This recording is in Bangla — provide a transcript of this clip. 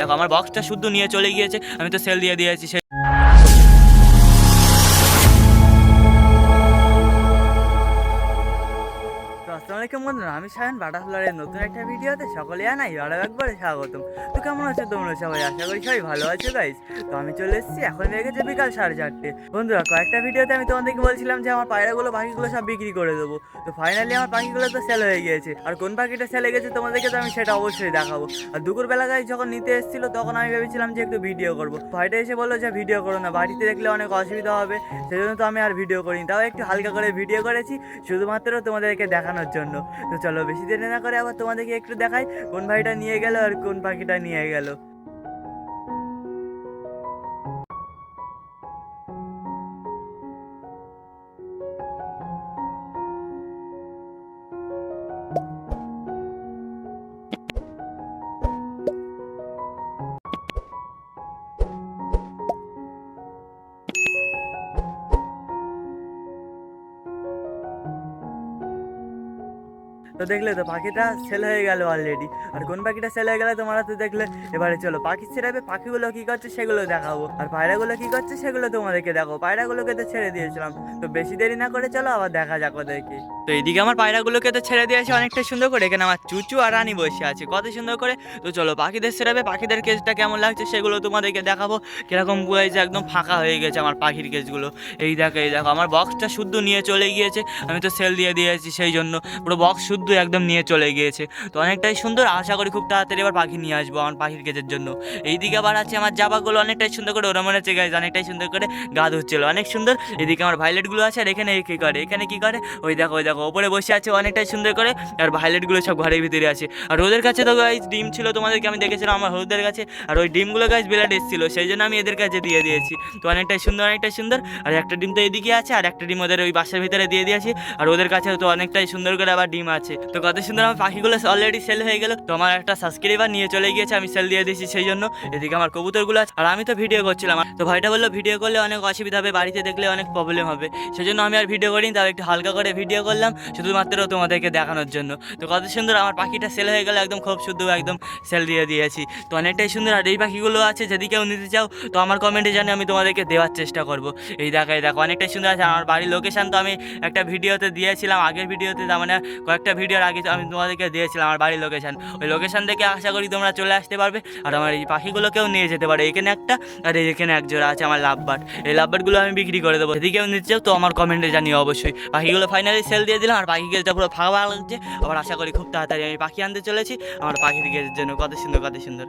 দেখো আমার বক্সটা শুদ্ধ নিয়ে চলে গিয়েছে, আমি তো সেল দিয়ে দিয়েছি। তো আসসালামু আলাইকুম বন্ধুরা, আমি সায়ন বাটাফ্লাইয়ের নতুন একটা ভিডিওতে সকলে জানাই আরও একবারে স্বাগতম। তো কেমন আছো তোমরা সবাই? আশা করি সবাই ভালো আছো গাইস। তো আমি চলে এসেছি, এখন হয়ে গেছে বিকাল 4:30। বন্ধুরা, কয়েকটা ভিডিওতে আমি তোমাদেরকে বলছিলাম যে আমার পায়রাগুলো পাখিগুলো সব বিক্রি করে দেবো। তো ফাইনালি আমার পাখিগুলো তো সেল হয়ে গিয়েছে। আর কোন পাখিটা সেলে গেছে তোমাদেরকে তো আমি সেটা অবশ্যই দেখাবো। আর দুপুরবেলা গাইস যখন নিতে এসেছিলো তখন আমি ভেবেছিলাম যে একটু ভিডিও করবো। ভাইটা এসে বললো যে ভিডিও করো না, বাড়িতে দেখলে অনেক অসুবিধা হবে, সেজন্য তো আমি আর ভিডিও করিনি। তাও একটু হালকা করে ভিডিও করেছি শুধুমাত্র তোমাদেরকে দেখানোর জন্য। তো চলো বেশি দেরি না করে আবার তোমাদেরকে একটু দেখাই কোন ভাইটা নিয়ে গেল আর কোন পাখিটা নিয়ে গেল। তো দেখলে তো পাখিটা সেল হয়ে গেল অলরেডি। আর কোন পাখিটা সেল হয়ে গেলে তোমরা তো দেখলে। এবারে চলো পাখি ছেড়াবে, পাখিগুলো কি করছে সেগুলো দেখাবো, আর পায়রাগুলো কি করছে সেগুলো তোমাদেরকে দেখো। পায়রাগুলোকে তো ছেড়ে দিয়েছিলাম, তো বেশি দেরি না করে চলো আবার দেখা যাক ওদেরকে। তো এইদিকে আমার পায়রাগুলোকে তো ছেড়ে দিয়েছে অনেকটা সুন্দর করে, এখানে আমার চুচু আর রানী বসে আছে কত সুন্দর করে। তো চলো পাখিদের ছেড়াবে, পাখিদের কেজটা কেমন লাগছে সেগুলো তোমাদেরকে দেখাবো। কিরকম যে একদম ফাঁকা হয়ে গেছে আমার পাখির কেজগুলো। এই দেখো আমার বক্সটা শুদ্ধ নিয়ে চলে গিয়েছে, আমি তো সেল দিয়ে দিয়েছি, সেই জন্য পুরো বক্স শুদ্ধ একদম নিয়ে চলে গিয়েছে। তো অনেকটাই সুন্দর, আশা করি খুব তাড়াতাড়ি এবার পাখি নিয়ে আসবো আমার পাখির কেজের জন্য। এইদিকে আবার আছে আমার জাবাগুলো অনেকটাই সুন্দর করে, ওরা মনে হচ্ছে গাইজ অনেকটাই সুন্দর করে গা ধুচ্ছিল, অনেক সুন্দর। এদিকে আমার ভাইলেটগুলো আছে, আর এখানে কি করে ওই দেখো ওপরে বসে আছে অনেকটাই সুন্দর করে। আর ভাইলেটগুলো সব ঘরের ভিতরে আছে। আর ওদের কাছে তো গাইজ ডিম ছিল, তোমাদেরকে আমি দেখেছিলাম আমার হলুদের কাছে। আর ওই ডিমগুলো গাইজ বিলাট এসেছিল, সেই জন্য আমি এদের কাছে দিয়ে দিয়েছি। তো অনেকটাই সুন্দর। আর একটা ডিম তো এদিকে আছে, আর একটা ডিম ওদের ওই বাসার ভিতরে দিয়ে দিয়েছি। আর ওদের কাছে তো অনেকটাই সুন্দর করে আবার ডিম আছে। তো কত সুন্দর আমার পাখিগুলো অলরেডি সেল হয়ে গেল। তো আমার একটা সাবস্ক্রাইবার নিয়ে চলে গিয়েছে, আমি সেল দিয়ে দিয়েছি সেই জন্য। এদিকে আমার কবুতরগুলো আছে, আর আমি তো ভিডিও করছিলাম। তো ভাইটা বললো ভিডিও করলে অনেক অসুবিধা হবে, বাড়িতে দেখলে অনেক প্রবলেম হবে, সেজন্য আমি আর ভিডিও করিনি। তাও একটু হালকা করে ভিডিও করলাম শুধুমাত্র তোমাদেরকে দেখানোর জন্য। তো কত সুন্দর আমার পাখিটা সেল হয়ে গেল, একদম খুব শুদ্ধ একদম সেল দিয়ে দিয়েছি। তো অনেকটাই সুন্দর। আর এই পাখিগুলো আছে, যদি কেউ নিতে চাও তো আমার কমেন্টে জানি, আমি তোমাদেরকে দেওয়ার চেষ্টা করবো। এই দেখো অনেকটাই সুন্দর আছে। আমার বাড়ির লোকেশান তো আমি একটা ভিডিওতে দিয়েছিলাম, আগের ভিডিওতে, তার মানে কয়েকটা ভিডিওর আগে আমি তোমাদেরকে দিয়েছিলাম আমার বাড়ির লোকেশান। ওই লোকেশান থেকে আশা করি তোমরা চলে আসতে পারবে, আর আমার এই পাখিগুলোকেও নিয়ে যেতে পারে। এখানে একটা আর এখানে এক জোড়া আছে আমার লাভবার্ড। এই লাভবার্ডগুলো আমি বিক্রি করে দেবো, যদি কেউ নিতে চাও তো আমার কমেন্টে জানিও অবশ্যই। পাখিগুলো ফাইনালি সেল দিয়ে দিলাম, আর পাখি গেজটা পুরো ফাঁকা লাগছে। আবার আশা করি খুব তাড়াতাড়ি আমি পাখি আনতে চলেছি আমার পাখির গেজের জন্য। কত সুন্দর।